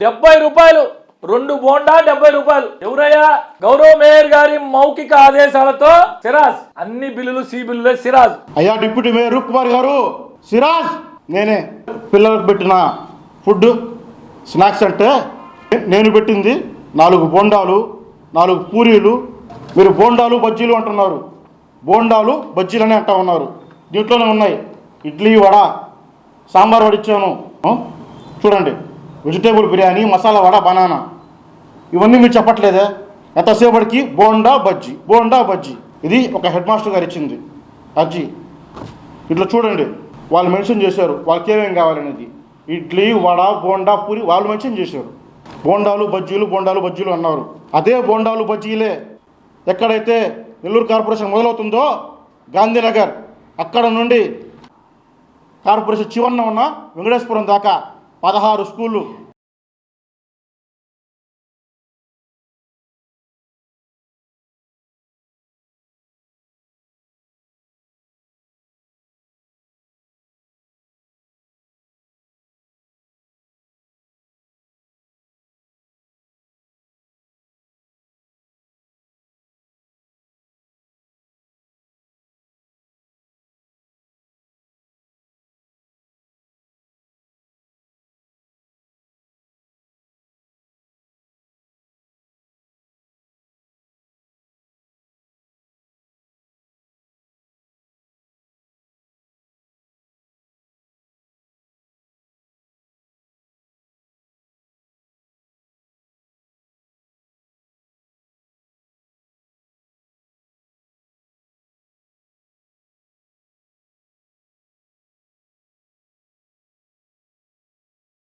రూపాయలు 2 బోండా 70 రూపాయలు. ఎవరయ్యా? గౌరవ మేయర్ గారి మౌఖిక ఆదేశాలతో సిరాజ్. అన్ని బిల్లులు సి బిల్లులే సిరాజ్. అయ్యా డిప్యూటీ మేయర్ రూప్ కుమార్ గారు, సిరాజ్ నేనే. పిల్లలకు పెట్టిన ఫుడ్ స్నాక్స్ అంటే నేను పెట్టింది 4 బోండాలు 4 పూరీలు. మీరు బోండాలు బజ్జీలు అంటున్నారు. బోండాలు బజ్జీలని అంటా ఉన్నారు. దీంట్లోనే ఉన్నాయి ఇడ్లీ వడ, సాంబార్ వడ ఇచ్చాను. చూడండి, వెజిటేబుల్ బిర్యానీ, మసాలా వడ, బనానా, ఇవన్నీ మీరు చెప్పట్లేదే? ఎంతసేపటికి బోండా బజ్జీ బోండా బజ్జీ. ఇది ఒక హెడ్ మాస్టర్ గారు ఇచ్చింది అర్జీ. ఇట్లా చూడండి, వాళ్ళు మెన్షన్ చేశారు వాళ్ళకి ఏమేమి కావాలనేది. ఇడ్లీ వడ బోండా పూరి వాళ్ళు మెన్షన్ చేశారు. బోండాలు బజ్జీలు అన్నారు. అదే బోండాలు బజ్జీలే ఎక్కడైతే నెల్లూరు కార్పొరేషన్ మొదలవుతుందో గాంధీనగర్, అక్కడ నుండి కార్పొరేషన్ చివరన ఉన్న వెంకటేశ్వరం దాకా 16 స్కూళ్ళు